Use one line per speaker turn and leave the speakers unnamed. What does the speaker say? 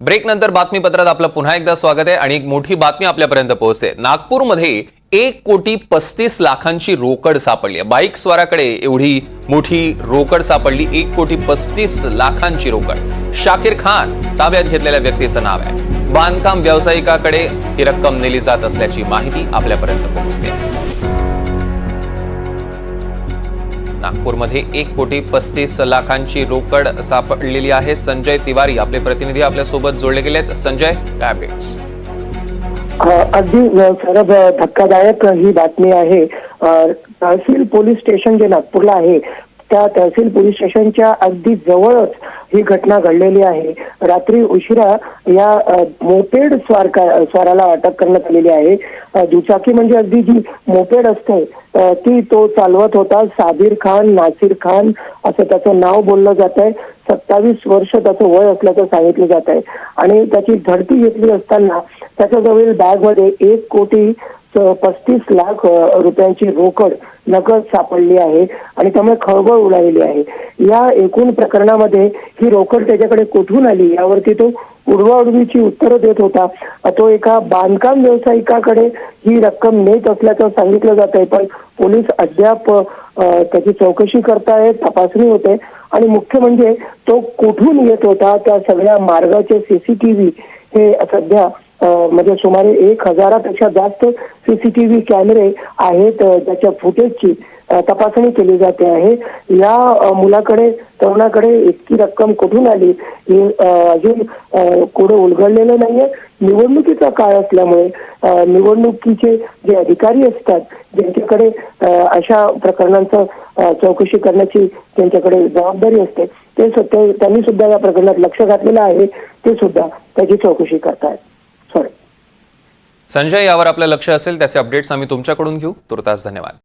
Break नंतर बातमीपत्रात आपलं पुन्हा एकदा स्वागत आहे आणि एक मोठी बातमी आपल्यापर्यंत पोहोचते। नागपूरमध्ये 1,35,00,000ची रोकड सापडली आहे। बाईक स्वाराकडे एवढी मोठी रोकड सापडली। 1,35,00,000ची रोकड। शाकिर खान ताब्यात घेतलेल्या व्यक्तीचं नाव आहे। बांधकाम व्यावसायिकाकडे ही रक्कम नेली जात असल्याची माहिती आपल्यापर्यंत पोहोचते। नागपूरमध्ये 1,35,00,000ची रोकड सापडलेली आहे। संजय तिवारी आपले प्रतिनिधी आपल्या सोबत जोडले गेलेत। संजय, काय अपडेट्स?
अगदी सरब धक्कादायक ही बातमी आहे। तहसील पोलीस स्टेशन जे नागपूरला आहे त्या तहसील पोलीस स्टेशनच्या अगदी जवळच ही घटना घडलेली आहे। रात्री उशिरा या मोपेड स्वाराला अटक करण्यात आलेली आहे। दुचाकी म्हणजे अगदी जी मोपेड असते ती तो चालवत होता। साबिर खान, नासिर खान असं त्याचं नाव बोललं जात आहे। 27 वर्ष त्याचं वय असल्याचं सांगितलं जात आहे आणि त्याची झडती घेतली असताना त्याच्याजवळ बॅगमध्ये 1,35,00,000 रुपयांची रोकड नगद सापडली आहे आणि त्यामुळे खळबळ उडालेली आहे। या एकूण प्रकरणामध्ये ही रोकड त्याच्याकडे कुठून आली यावरती तो उडवाउडवीची उत्तरं देत होता। तो एका बांधकाम व्यावसायिकाकडे ही रक्कम नेत असल्याचं सांगितलं जात आहे, पण पोलीस अद्याप त्याची चौकशी करतायत, तपासणी होते आणि मुख्य म्हणजे तो कुठून येत होता त्या सगळ्या मार्गाचे सीसीटीव्ही हे सध्या म्हणजे सुमारे 1,000पेक्षा जास्त सीसीटीव्ही कॅमेरे आहेत त्याच्या फुटेजची तपासणी केली जाते आहे। या मुलाकडे तरुणाकडे इतकी रक्कम कुठून आली हे अजून कोणी उलगडलेलं नाहीये। निवडणुकीचा काळ असल्यामुळे निवडणुकीचे जे अधिकारी असतात ज्यांच्याकडे अशा प्रकरणांचं चौकशी करण्याची त्यांच्याकडे जबाबदारी असते त्यांनी सुद्धा या प्रकरणात लक्ष घातलेलं आहे। ते सुद्धा त्याची चौकशी करतायत।
संजय, यावर आपलं लक्ष असेल त्याचे अपडेट्स आम्ही तुमच्याकडून घेऊ। तुर्तास धन्यवाद।